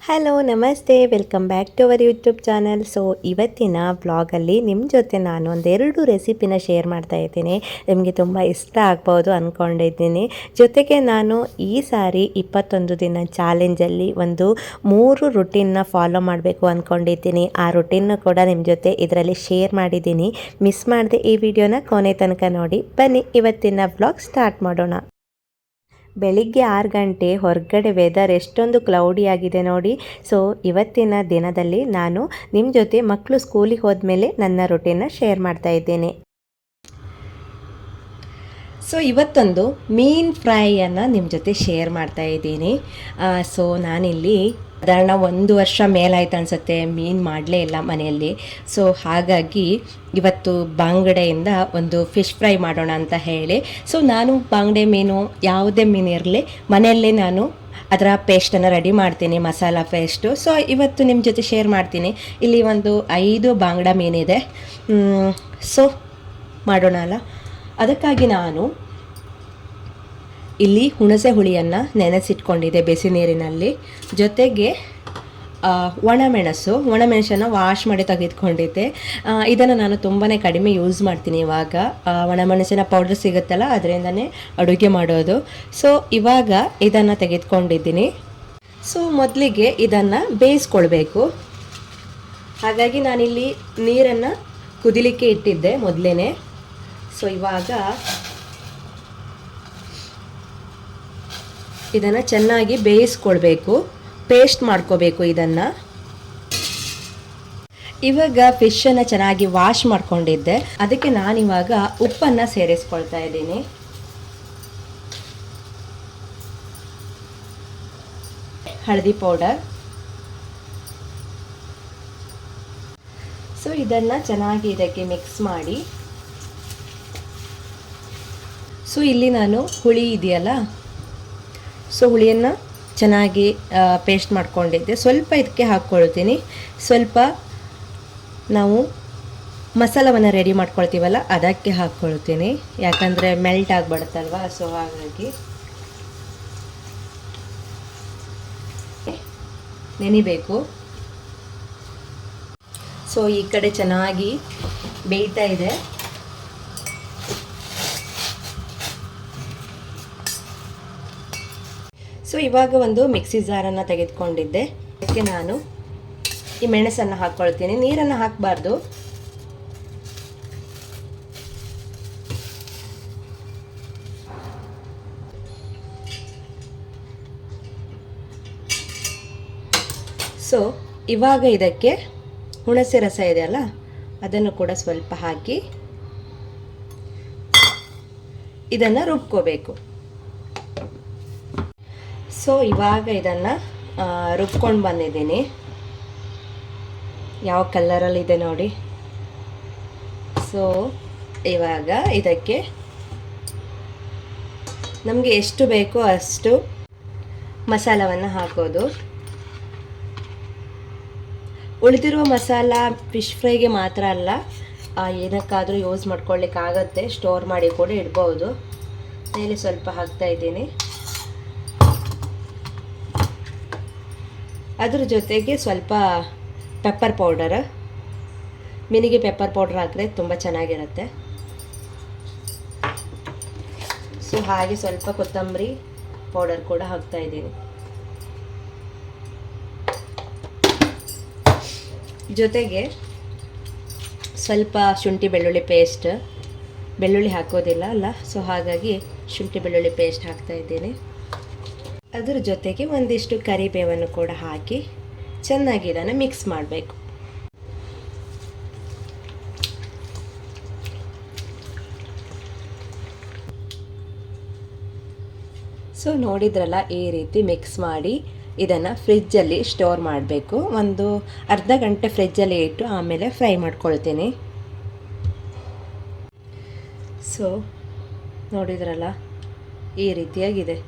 Hello ನಮಸ್ತೆ, welcome back to our YouTube channel. So ಇವತ್ತಿನ ವ್ಲಾಗಲ್ಲಿ ನಿಮ್ಮ ಜೊತೆ ನಾನು ಒಂದೆರಡು ರೆಸಿಪಿನ ಶೇರ್ ಮಾಡ್ತಾ ಇದ್ದೀನಿ. ನಿಮಗೆ ತುಂಬ ಇಷ್ಟ ಆಗ್ಬೋದು ಅಂದ್ಕೊಂಡಿದ್ದೀನಿ. ಜೊತೆಗೆ ನಾನು ಈ ಸಾರಿ 21 ದಿನ ಚಾಲೆಂಜಲ್ಲಿ ಒಂದು 3 ರುಟೀನ್ನ ಫಾಲೋ ಮಾಡಬೇಕು ಅಂದ್ಕೊಂಡಿದ್ದೀನಿ. ಆ ರುಟೀನ್ನ ಕೂಡ ನಿಮ್ಮ ಜೊತೆ ಇದರಲ್ಲಿ ಶೇರ್ ಮಾಡಿದ್ದೀನಿ. ಮಿಸ್ ಮಾಡದೆ ಈ ವಿಡಿಯೋನ ಕೊನೆ ತನಕ ನೋಡಿ. ಬನ್ನಿ ಇವತ್ತಿನ ವ್ಲಾಗ್ ಸ್ಟಾರ್ಟ್ ಮಾಡೋಣ. ಬೆಳಿಗ್ಗೆ 6 ಗಂಟೆ, ಹೊರಗಡೆ ವೆದರ್ ಎಷ್ಟೊಂದು ಕ್ಲೌಡಿ ಆಗಿದೆ ನೋಡಿ. ಸೊ ಇವತ್ತಿನ ದಿನದಲ್ಲಿ ನಾನು ನಿಮ್ಮ ಜೊತೆ ಮಕ್ಕಳು ಸ್ಕೂಲಿಗೆ ಹೋದ್ಮೇಲೆ ನನ್ನ ರುಟೀನ್ನ ಶೇರ್ ಮಾಡ್ತಾ ಇದ್ದೇನೆ. ಸೊ ಇವತ್ತೊಂದು ಮೀನು ಫ್ರೈಯನ್ನು ನಿಮ್ಮ ಜೊತೆ ಶೇರ್ ಮಾಡ್ತಾ ಇದ್ದೀನಿ. ಸೊ ನಾನಿಲ್ಲಿ ಸಾಧಾರಣ 1 ವರ್ಷ ಮೇಲಾಯ್ತು ಅನಿಸುತ್ತೆ ಮೀನು ಮಾಡಲೇ ಇಲ್ಲ ಮನೆಯಲ್ಲಿ. ಸೊ ಹಾಗಾಗಿ ಇವತ್ತು ಬಾಂಗಡೆಯಿಂದ ಒಂದು ಫಿಶ್ ಫ್ರೈ ಮಾಡೋಣ ಅಂತ ಹೇಳಿ, ಸೊ ನಾನು ಬಾಂಗಡೆ ಮೀನು ಯಾವುದೇ ಮೀನು ಇರಲಿ ಮನೆಯಲ್ಲೇ ನಾನು ಅದರ ಪೇಸ್ಟನ್ನು ರೆಡಿ ಮಾಡ್ತೀನಿ, ಮಸಾಲ ಪೇಸ್ಟು. ಸೊ ಇವತ್ತು ನಿಮ್ಮ ಜೊತೆ ಶೇರ್ ಮಾಡ್ತೀನಿ. ಇಲ್ಲಿ ಒಂದು 5 ಬಾಂಗಡ ಮೀನಿದೆ. ಸೊ ಮಾಡೋಣ ಅಲ್ಲ. ಅದಕ್ಕಾಗಿ ನಾನು ಇಲ್ಲಿ ಹುಣಸೆ ಹುಳಿಯನ್ನು ನೆನೆಸಿಟ್ಕೊಂಡಿದ್ದೆ ಬಿಸಿ ನೀರಿನಲ್ಲಿ. ಜೊತೆಗೆ ಒಣಮೆಣಸನ್ನು ವಾಶ್ ಮಾಡಿ ತೆಗೆದುಕೊಂಡಿದ್ದೆ. ಇದನ್ನು ನಾನು ತುಂಬಾ ಕಡಿಮೆ ಯೂಸ್ ಮಾಡ್ತೀನಿ ಇವಾಗ. ಒಣಮೆಣಸಿನ ಪೌಡರ್ ಸಿಗುತ್ತಲ್ಲ, ಅದರಿಂದನೇ ಅಡುಗೆ ಮಾಡೋದು. ಸೊ ಇವಾಗ ಇದನ್ನು ತೆಗೆದುಕೊಂಡಿದ್ದೀನಿ. ಸೊ ಮೊದಲಿಗೆ ಇದನ್ನು ಬೇಯಿಸ್ಕೊಳ್ಬೇಕು. ಹಾಗಾಗಿ ನಾನಿಲ್ಲಿ ನೀರನ್ನು ಕುದಿಲಿಕ್ಕೆ ಇಟ್ಟಿದ್ದೆ ಮೊದಲೇ. ಸೊ ಇವಾಗ ಇದನ್ನು ಚೆನ್ನಾಗಿ ಬೇಯಿಸ್ಕೊಳ್ಬೇಕು, ಪೇಸ್ಟ್ ಮಾಡ್ಕೋಬೇಕು ಇದನ್ನು. ಇವಾಗ ಫಿಶನ್ನು ಚೆನ್ನಾಗಿ ವಾಶ್ ಮಾಡ್ಕೊಂಡಿದ್ದೆ, ಅದಕ್ಕೆ ನಾನಿವಾಗ ಉಪ್ಪನ್ನು ಸೇರಿಸ್ಕೊಳ್ತಾ ಇದ್ದೀನಿ. ಹಳದಿ ಪೌಡರ್. ಸೊ ಇದನ್ನು ಚೆನ್ನಾಗಿ ಇದಕ್ಕೆ ಮಿಕ್ಸ್ ಮಾಡಿ. ಸೊ ಇಲ್ಲಿ ನಾನು ಹುಳಿ ಇದೆಯಲ್ಲ, ಸೊ ಹುಳಿಯನ್ನು ಚೆನ್ನಾಗಿ ಪೇಸ್ಟ್ ಮಾಡ್ಕೊಂಡಿದ್ದೆ. ಸ್ವಲ್ಪ ಇದಕ್ಕೆ ಹಾಕ್ಕೊಳ್ತೀನಿ. ಸ್ವಲ್ಪ ನಾವು ಮಸಾಲವನ್ನು ರೆಡಿ ಮಾಡ್ಕೊಳ್ತೀವಲ್ಲ ಅದಕ್ಕೆ ಹಾಕ್ಕೊಳ್ತೀನಿ, ಯಾಕಂದರೆ ಮೆಲ್ಟ್ ಆಗಿಬಿಡುತ್ತಲ್ವ. ಸೊ ಹಾಗಾಗಿ ನೆನಿಬೇಕು. ಸೊ ಈ ಕಡೆ ಚೆನ್ನಾಗಿ ಬೇಯ್ತಾ ಇದೆ. ಸೊ ಇವಾಗ ಒಂದು ಮಿಕ್ಸಿ ಜಾರನ್ನು ತೆಗೆದುಕೊಂಡಿದ್ದೆ, ಅದಕ್ಕೆ ನಾನು ಈ ಮೆಣಸನ್ನು ಹಾಕ್ಕೊಳ್ತೀನಿ. ನೀರನ್ನು ಹಾಕಬಾರ್ದು. ಸೊ ಇವಾಗ ಇದಕ್ಕೆ ಹುಣಸೆ ರಸ ಇದೆಯಲ್ಲ, ಅದನ್ನು ಕೂಡ ಸ್ವಲ್ಪ ಹಾಕಿ ಇದನ್ನು ರುಬ್ಕೋಬೇಕು. ಸೊ ಇವಾಗ ಇದನ್ನು ರುಬ್ಕೊಂಡು ಬಂದಿದ್ದೀನಿ. ಯಾವ ಕಲರಲ್ಲಿದೆ ನೋಡಿ. ಸೊ ಇವಾಗ ಇದಕ್ಕೆ ನಮಗೆ ಎಷ್ಟು ಬೇಕೋ ಅಷ್ಟು ಮಸಾಲವನ್ನು ಹಾಕೋದು. ಉಳಿದಿರುವ ಮಸಾಲ ಫಿಶ್ ಫ್ರೈಗೆ ಮಾತ್ರ ಅಲ್ಲ, ಏನಕ್ಕಾದರೂ ಯೂಸ್ ಮಾಡ್ಕೊಳ್ಳಿಕ್ಕಾಗತ್ತೆ, ಸ್ಟೋರ್ ಮಾಡಿ ಕೂಡ ಇಡ್ಬೋದು. ಮೇಲೆ ಸ್ವಲ್ಪ ಹಾಕ್ತಾ ಇದ್ದೀನಿ. ಅದ್ರ ಜೊತೆಗೆ ಸ್ವಲ್ಪ ಪೆಪ್ಪರ್ ಪೌಡರ್, ಮೀನಿಗೆ ಪೆಪ್ಪರ್ ಪೌಡರ್ ಹಾಕಿದ್ರೆ ತುಂಬ ಚೆನ್ನಾಗಿರುತ್ತೆ. ಸೊ ಹಾಗೆ ಸ್ವಲ್ಪ ಕೊತ್ತಂಬರಿ ಪೌಡರ್ ಕೂಡ ಹಾಕ್ತಾ ಇದ್ದೀನಿ. ಜೊತೆಗೆ ಸ್ವಲ್ಪ ಶುಂಠಿ ಬೆಳ್ಳುಳ್ಳಿ ಪೇಸ್ಟ್. ಬೆಳ್ಳುಳ್ಳಿ ಹಾಕೋದಿಲ್ಲ ಅಲ್ಲ, ಸೊ ಹಾಗಾಗಿ ಶುಂಠಿ ಬೆಳ್ಳುಳ್ಳಿ ಪೇಸ್ಟ್ ಹಾಕ್ತಾ ಇದ್ದೀನಿ. ಅದರ ಜೊತೆಗೆ ಒಂದಿಷ್ಟು ಕರಿಬೇವನ್ನು ಕೂಡ ಹಾಕಿ ಚೆನ್ನಾಗಿ ಇದನ್ನು ಮಿಕ್ಸ್ ಮಾಡಬೇಕು. ಸೊ ನೋಡಿದ್ರಲ್ಲ, ಈ ರೀತಿ ಮಿಕ್ಸ್ ಮಾಡಿ ಇದನ್ನು ಫ್ರಿಜ್ಜಲ್ಲಿ ಸ್ಟೋರ್ ಮಾಡಬೇಕು. ಒಂದು ಅರ್ಧ ಗಂಟೆ ಫ್ರಿಜ್ಜಲ್ಲಿ ಇಟ್ಟು ಆಮೇಲೆ ಫ್ರೈ ಮಾಡ್ಕೊಳ್ತೀನಿ. ಸೊ ನೋಡಿದ್ರಲ್ಲ, ಈ ರೀತಿಯಾಗಿದೆ.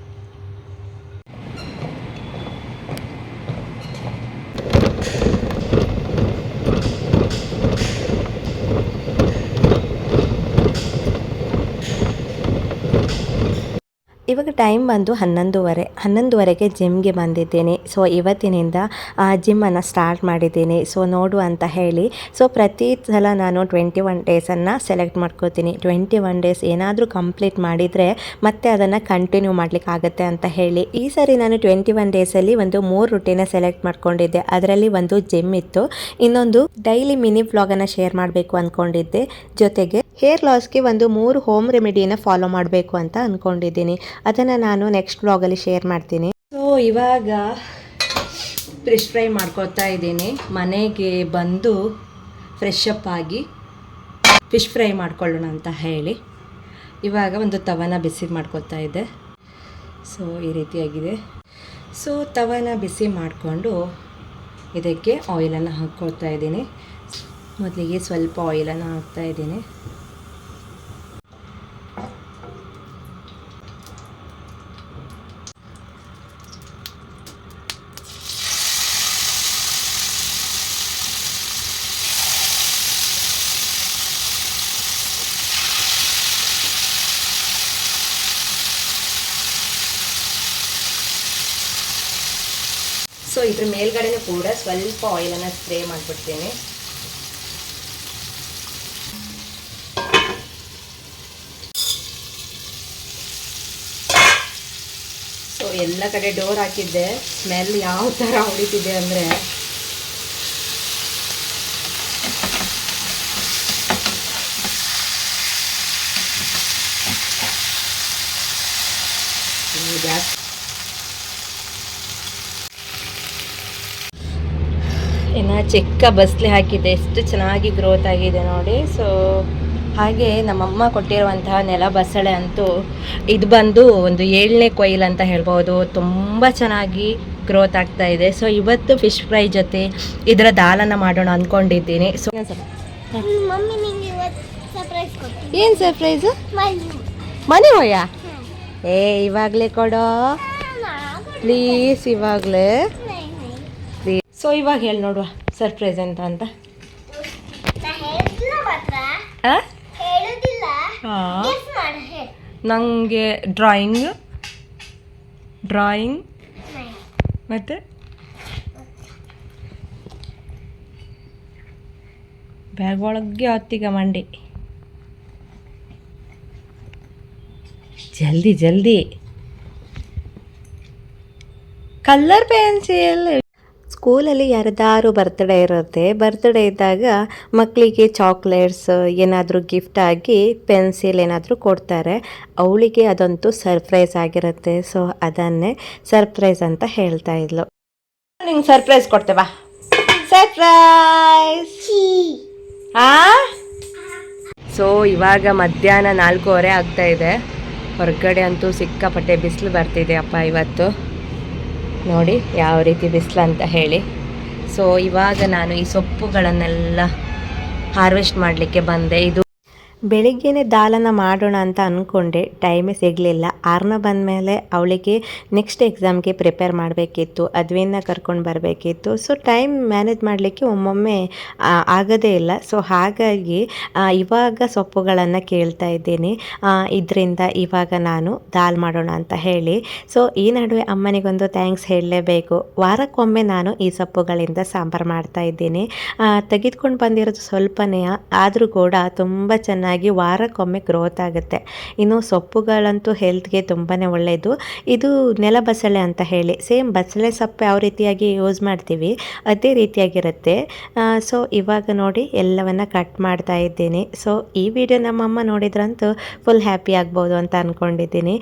ಇವಾಗ ಟೈಮ್ ಬಂದು 11:30ಗೆ ಜಿಮ್ಗೆ ಬಂದಿದ್ದೀನಿ. ಸೊ ಇವತ್ತಿನಿಂದ ಜಿಮ್ಮನ್ನು ಸ್ಟಾರ್ಟ್ ಮಾಡಿದ್ದೀನಿ. ಸೊ ನೋಡು ಅಂತ ಹೇಳಿ ಪ್ರತಿ ಸಲ ನಾನು 21 ಡೇಸನ್ನು ಸೆಲೆಕ್ಟ್ ಮಾಡ್ಕೋತೀನಿ. 21 ಡೇಸ್ ಏನಾದರೂ ಕಂಪ್ಲೀಟ್ ಮಾಡಿದರೆ ಮತ್ತೆ ಅದನ್ನು ಕಂಟಿನ್ಯೂ ಮಾಡಲಿಕ್ಕಾಗತ್ತೆ ಅಂತ ಹೇಳಿ ಈ ಸರಿ ನಾನು 21 ಡೇಸಲ್ಲಿ ಒಂದು 3 ರೂಟೀನ ಸೆಲೆಕ್ಟ್ ಮಾಡ್ಕೊಂಡಿದ್ದೆ. ಅದರಲ್ಲಿ ಒಂದು ಜಿಮ್ ಇತ್ತು, ಇನ್ನೊಂದು ಡೈಲಿ ಮಿನಿ ವ್ಲಾಗನ್ನು ಶೇರ್ ಮಾಡಬೇಕು ಅಂದ್ಕೊಂಡಿದ್ದೆ, ಜೊತೆಗೆ ಹೇರ್ ಲಾಸ್ಗೆ ಒಂದು 3 ಹೋಮ್ ರೆಮಿಡಿನ ಫಾಲೋ ಮಾಡಬೇಕು ಅಂತ ಅಂದ್ಕೊಂಡಿದ್ದೀನಿ. ಅದನ್ನು ನಾನು ನೆಕ್ಸ್ಟ್ ವ್ಲಾಗಲ್ಲಿ ಶೇರ್ ಮಾಡ್ತೀನಿ. ಸೊ ಇವಾಗ ಫಿಶ್ ಫ್ರೈ ಮಾಡ್ಕೊತಾ ಇದ್ದೀನಿ. ಮನೆಗೆ ಬಂದು ಫ್ರೆಶ್ ಅಪ್ ಆಗಿ ಫಿಶ್ ಫ್ರೈ ಮಾಡ್ಕೊಳ್ಳೋಣ ಅಂತ ಹೇಳಿ ಇವಾಗ ಒಂದು ತವನ ಬಿಸಿ ಮಾಡ್ಕೊತಾ ಇದ್ದೆ. ಸೊ ಈ ರೀತಿಯಾಗಿದೆ. ಸೊ ತವನ ಬಿಸಿ ಮಾಡಿಕೊಂಡು ಇದಕ್ಕೆ ಆಯಿಲನ್ನು ಹಾಕ್ಕೊಳ್ತಾ ಇದ್ದೀನಿ. ಮೊದಲಿಗೆ ಸ್ವಲ್ಪ ಆಯಿಲನ್ನು ಹಾಕ್ತಾ ಇದ್ದೀನಿ. ಸೊ ಇದ್ರ ಮೇಲ್ಗಡೆನೂ ಕೂಡ ಸ್ವಲ್ಪ ಆಯಿಲನ್ನು ಸ್ಪ್ರೇ ಮಾಡಿಬಿಡ್ತೀನಿ. ಸೊ ಎಲ್ಲ ಕಡೆ ಡೋರ್ ಹಾಕಿದ್ದೆ, ಸ್ಮೆಲ್ ಯಾವ ಥರ ಹೊಡಿತಿದೆ ಅಂದರೆ ಗ್ಯಾಸ್ ಇನ್ನು ಚಿಕ್ಕ ಬಸ್ಲೆ ಹಾಕಿದ್ದೆ, ಎಷ್ಟು ಚೆನ್ನಾಗಿ ಗ್ರೋತ್ ಆಗಿದೆ ನೋಡಿ. ಸೊ ಹಾಗೆ ನಮ್ಮಮ್ಮ ಕೊಟ್ಟಿರುವಂತಹ ನೆಲ ಬಸಳೆ ಅಂತೂ ಇದು ಬಂದು ಒಂದು 7ನೇ ಕೊಯ್ಲು ಅಂತ ಹೇಳ್ಬೋದು. ತುಂಬ ಚೆನ್ನಾಗಿ ಗ್ರೋತ್ ಆಗ್ತಾ ಇದೆ. ಸೊ ಇವತ್ತು ಫಿಶ್ ಫ್ರೈ ಜೊತೆ ಇದರ ದಾಲನ್ನು ಮಾಡೋಣ ಅಂದ್ಕೊಂಡಿದ್ದೀನಿ. ಸೊ ಏನು ಸರ್ಪ್ರೈಸು? ಮನೆ ಹೋಯ್ಯ ಇವಾಗಲೇ ಕೊಡೋ ಪ್ಲೀಸ್, ಇವಾಗಲೇ ಪ್ಲೀಸ್. ಸೊ ಇವಾಗ ಹೇಳಿ ನೋಡುವ ಸರ್ಪ್ರೈಸ್ ಅಂತ. ನನಗೆ ಡ್ರಾಯಿಂಗ್ ಮತ್ತು ಬ್ಯಾಗ್ ಒಳಗೆ ಹೊತ್ತಿಗೆ ಮಂಡಿ ಜಲ್ದಿ ಕಲರ್ ಪೆನ್ಸಿಲ್. ಸ್ಕೂಲಲ್ಲಿ ಯಾರದಾರು ಬರ್ತ್ಡೇ ಇರುತ್ತೆ, ಬರ್ತ್ಡೇ ಇದ್ದಾಗ ಮಕ್ಕಳಿಗೆ ಚಾಕ್ಲೇಟ್ಸ್ ಏನಾದರೂ ಗಿಫ್ಟ್ ಆಗಿ ಪೆನ್ಸಿಲ್ ಏನಾದರೂ ಕೊಡ್ತಾರೆ. ಅವಳಿಗೆ ಅದಂತೂ ಸರ್ಪ್ರೈಸ್ ಆಗಿರುತ್ತೆ. ಸೊ ಅದನ್ನೇ ಸರ್ಪ್ರೈಸ್ ಅಂತ ಹೇಳ್ತಾ ಇದ್ಲು. ನಿಂಗೆ ಸರ್ಪ್ರೈಸ್ ಕೊಡ್ತೇವಾ? ಸರ್ಪ್ರೈಸ್. ಸೊ ಇವಾಗ ಮಧ್ಯಾಹ್ನ 4:15 ಆಗ್ತಾ ಇದೆ. ಹೊರಗಡೆ ಅಂತೂ ಸಿಕ್ಕಾಪಟ್ಟೆ ಬಿಸಿಲು ಬರ್ತಿದೆ ಅಪ್ಪ ಇವತ್ತು. ನೋಡಿ ಯಾವ ರೀತಿ ಬಿಸಿಲು ಅಂತ ಹೇಳಿ. ಸೊ ಇವಾಗ ನಾನು ಈ ಸೊಪ್ಪುಗಳನ್ನೆಲ್ಲ ಹಾರ್ವೆಸ್ಟ್ ಮಾಡಲಿಕ್ಕೆ ಬಂದೆ. ಇದು ಬೆಳಿಗ್ಗೆನೇ ದಾಲನ್ನು ಮಾಡೋಣ ಅಂತ ಅಂದ್ಕೊಂಡೆ, ಟೈಮೇ ಸಿಗಲಿಲ್ಲ. ಆರ್ನ ಬಂದಮೇಲೆ ಅವಳಿಗೆ ನೆಕ್ಸ್ಟ್ ಎಕ್ಸಾಮ್ಗೆ ಪ್ರಿಪೇರ್ ಮಾಡಬೇಕಿತ್ತು, ಅದ್ವಿನ ಕರ್ಕೊಂಡು ಬರಬೇಕಿತ್ತು. ಸೊ ಟೈಮ್ ಮ್ಯಾನೇಜ್ ಮಾಡಲಿಕ್ಕೆ ಒಮ್ಮೊಮ್ಮೆ ಆಗೋದೇ ಇಲ್ಲ. ಸೊ ಹಾಗಾಗಿ ಇವಾಗ ಸೊಪ್ಪುಗಳನ್ನು ಕೇಳ್ತಾ ಇದ್ದೀನಿ. ಇದರಿಂದ ಇವಾಗ ನಾನು ದಾಲ್ ಮಾಡೋಣ ಅಂತ ಹೇಳಿ. ಸೊ ಈ ನಡುವೆ ಅಮ್ಮನಿಗೊಂದು ಥ್ಯಾಂಕ್ಸ್ ಹೇಳಲೇಬೇಕು. ವಾರಕ್ಕೊಮ್ಮೆ ನಾನು ಈ ಸೊಪ್ಪುಗಳಿಂದ ಸಾಂಬಾರು ಮಾಡ್ತಾ ಇದ್ದೀನಿ. ತೆಗೆದುಕೊಂಡು ಬಂದಿರೋದು ಸ್ವಲ್ಪನೇ, ಆದರೂ ಕೂಡ ತುಂಬ ಚೆನ್ನಾಗಿ ವಾರಕ್ಕೊಮ್ಮೆ ಗ್ರೋತ್ ಆಗುತ್ತೆ. ಇನ್ನು ಸೊಪ್ಪುಗಳಂತೂ ಹೆಲ್ತ್ಗೆ ತುಂಬಾ ಒಳ್ಳೆಯದು. ಇದು ನೆಲ ಬಸಳೆ ಅಂತ ಹೇಳಿ, ಸೇಮ್ ಬಸಳೆ ಸೊಪ್ಪು ಯಾವ ರೀತಿಯಾಗಿ ಯೂಸ್ ಮಾಡ್ತೀವಿ ಅದೇ ರೀತಿಯಾಗಿರುತ್ತೆ. ಸೊ ಇವಾಗ ನೋಡಿ ಎಲ್ಲವನ್ನ ಕಟ್ ಮಾಡ್ತಾ ಇದ್ದೀನಿ. ಸೊ ಈ ವಿಡಿಯೋ ನಮ್ಮಮ್ಮ ನೋಡಿದ್ರಂತೂ ಫುಲ್ ಹ್ಯಾಪಿ ಆಗ್ಬೋದು ಅಂತ ಅಂದ್ಕೊಂಡಿದ್ದೀನಿ.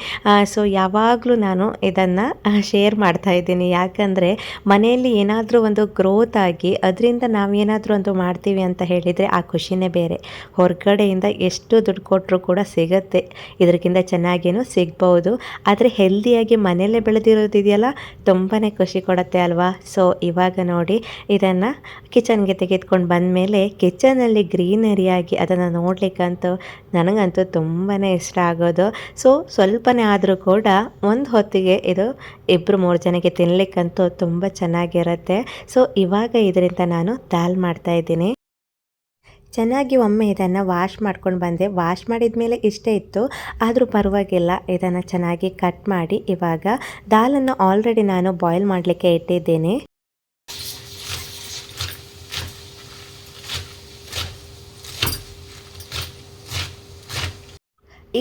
ಸೊ ಯಾವಾಗಲೂ ನಾನು ಇದನ್ನು ಶೇರ್ ಮಾಡ್ತಾ ಇದ್ದೀನಿ, ಯಾಕಂದರೆ ಮನೆಯಲ್ಲಿ ಏನಾದರೂ ಒಂದು ಗ್ರೋತ್ ಆಗಿ ಅದರಿಂದ ನಾವೇನಾದರೂ ಒಂದು ಮಾಡ್ತೀವಿ ಅಂತ ಹೇಳಿದರೆ ಆ ಖುಷಿನೇ ಬೇರೆ. ಹೊರಗಡೆಯಿಂದ ಎಷ್ಟು ದುಡ್ಡು ಕೊಟ್ಟರು ಕೂಡ ಸಿಗುತ್ತೆ, ಇದಕ್ಕಿಂತ ಚೆನ್ನಾಗೇನು ಸಿಗ್ಬೋದು. ಆದರೆ ಹೆಲ್ದಿಯಾಗಿ ಮನೆಯಲ್ಲೇ ಬೆಳೆದಿರೋದಿದೆಯಲ್ಲ, ತುಂಬಾ ಖುಷಿ ಕೊಡುತ್ತೆ ಅಲ್ವಾ. ಸೊ ಇವಾಗ ನೋಡಿ ಇದನ್ನು ಕಿಚನ್ಗೆ ತೆಗೆದುಕೊಂಡು ಬಂದಮೇಲೆ ಕಿಚನಲ್ಲಿ ಗ್ರೀನರಿಯಾಗಿ ಅದನ್ನು ನೋಡಲಿಕ್ಕಂತೂ ನನಗಂತೂ ತುಂಬಾ ಇಷ್ಟ ಆಗೋದು. ಸೊ ಸ್ವಲ್ಪನೇ ಆದರೂ ಕೂಡ ಒಂದು ಹೊತ್ತಿಗೆ ಇದು 2-3 ಜನಕ್ಕೆ ತಿನ್ನಲಿಕ್ಕಂತೂ ತುಂಬ ಚೆನ್ನಾಗಿರುತ್ತೆ. ಸೊ ಇವಾಗ ಇದರಿಂದ ನಾನು ದಾಲ್ ಮಾಡ್ತಾಯಿದ್ದೀನಿ. ಚೆನ್ನಾಗಿ ಒಮ್ಮೆ ಇದನ್ನು ವಾಶ್ ಮಾಡ್ಕೊಂಡು ಬಂದೆ. ವಾಶ್ ಮಾಡಿದ ಮೇಲೆ ಇಷ್ಟೇ ಇತ್ತು, ಆದರೂ ಪರವಾಗಿಲ್ಲ. ಇದನ್ನು ಚೆನ್ನಾಗಿ ಕಟ್ ಮಾಡಿ ಇವಾಗ ದಾಲನ್ನು ಆಲ್ರೆಡಿ ನಾನು ಬಾಯ್ಲ್ ಮಾಡಲಿಕ್ಕೆ ಇಟ್ಟಿದ್ದೇನೆ.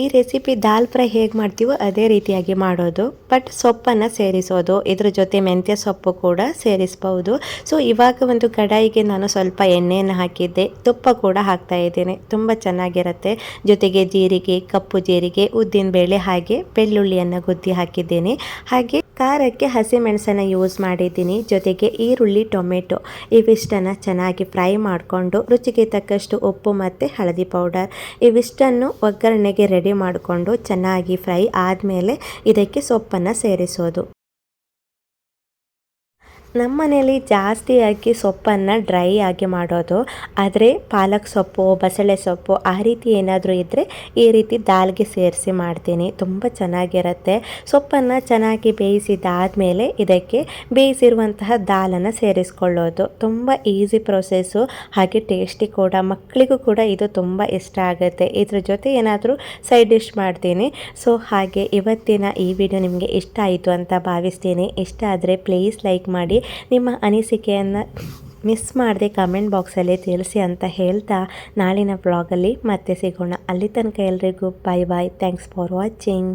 ಈ ರೆಸಿಪಿ ದಾಲ್ ಫ್ರೈ ಹೇಗೆ ಮಾಡ್ತೀವೋ ಅದೇ ರೀತಿಯಾಗಿ ಮಾಡೋದು, ಬಟ್ ಸೊಪ್ಪನ್ನು ಸೇರಿಸೋದು, ಇದ್ರ ಜೊತೆ ಮೆಂತ್ಯ ಸೊಪ್ಪು ಕೂಡ ಸೇರಿಸ್ಬೋದು. ಸೊ ಇವಾಗ ಒಂದು ಕಡಾಯಿಗೆ ನಾನು ಸ್ವಲ್ಪ ಎಣ್ಣೆಯನ್ನು ಹಾಕಿದ್ದೆ, ತುಪ್ಪ ಕೂಡ ಹಾಕ್ತಾ ಇದ್ದೇನೆ. ತುಂಬ ಚೆನ್ನಾಗಿರುತ್ತೆ. ಜೊತೆಗೆ ಜೀರಿಗೆ, ಕಪ್ಪು ಜೀರಿಗೆ, ಉದ್ದಿನಬೇಳೆ ಹಾಗೆ ಬೆಳ್ಳುಳ್ಳಿಯನ್ನು ಗುದ್ದಿ ಹಾಕಿದ್ದೇನೆ. ಹಾಗೆ ಖಾರಕ್ಕೆ ಹಸಿಮೆಣಸನ್ನು ಯೂಸ್ ಮಾಡಿದ್ದೀನಿ. ಜೊತೆಗೆ ಈರುಳ್ಳಿ, ಟೊಮೆಟೊ ಇವಿಷ್ಟನ್ನು ಚೆನ್ನಾಗಿ ಫ್ರೈ ಮಾಡಿಕೊಂಡು ರುಚಿಗೆ ತಕ್ಕಷ್ಟು ಉಪ್ಪು ಮತ್ತು ಹಳದಿ ಪೌಡರ್ ಇವಿಷ್ಟನ್ನು ಒಗ್ಗರಣೆಗೆ ರೆಡಿ ಮಾಡಿಕೊಂಡು ಚೆನ್ನಾಗಿ ಫ್ರೈ ಆದಮೇಲೆ ಇದಕ್ಕೆ ಸೊಪ್ಪನ್ನು ಸೇರಿಸೋದು. ನಮ್ಮ ಮನೇಲಿ ಜಾಸ್ತಿಯಾಗಿ ಸೊಪ್ಪನ್ನು ಡ್ರೈ ಆಗಿ ಮಾಡೋದು, ಆದರೆ ಪಾಲಕ್ ಸೊಪ್ಪು, ಬಸಳೆ ಸೊಪ್ಪು ಆ ರೀತಿ ಏನಾದರೂ ಇದ್ದರೆ ಈ ರೀತಿ ದಾಲ್ಗೆ ಸೇರಿಸಿ ಮಾಡ್ತೀನಿ. ತುಂಬ ಚೆನ್ನಾಗಿರುತ್ತೆ. ಸೊಪ್ಪನ್ನು ಚೆನ್ನಾಗಿ ಬೇಯಿಸಿದಾದಮೇಲೆ ಇದಕ್ಕೆ ಬೇಯಿಸಿರುವಂತಹ ದಾಲನ್ನು ಸೇರಿಸ್ಕೊಳ್ಳೋದು ತುಂಬ ಈಸಿ ಪ್ರೊಸೆಸ್ಸು, ಹಾಗೆ ಟೇಸ್ಟಿ ಕೂಡ. ಮಕ್ಕಳಿಗೂ ಕೂಡ ಇದು ತುಂಬ ಇಷ್ಟ ಆಗುತ್ತೆ. ಇದ್ರ ಜೊತೆ ಏನಾದರೂ ಸೈಡ್ ಡಿಶ್ ಮಾಡ್ತೀನಿ. ಸೊ ಹಾಗೆ ಇವತ್ತಿನ ಈ ವಿಡಿಯೋ ನಿಮಗೆ ಇಷ್ಟ ಆಯಿತು ಅಂತ ಭಾವಿಸ್ತೀನಿ. ಇಷ್ಟ ಆದರೆ ಪ್ಲೀಸ್ ಲೈಕ್ ಮಾಡಿ, ನಿಮ್ಮ ಅನಿಸಿಕೆಯನ್ನು ಮಿಸ್ ಮಾಡದೆ ಕಮೆಂಟ್ ಬಾಕ್ಸಲ್ಲಿ ತಿಳಿಸಿ ಅಂತ ಹೇಳ್ತಾ ನಾಳಿನ ವ್ಲಾಗಲ್ಲಿ ಮತ್ತೆ ಸಿಗೋಣ. ಅಲ್ಲಿ ತನಕ ಎಲ್ರಿಗೂ bye bye. Thanks for watching.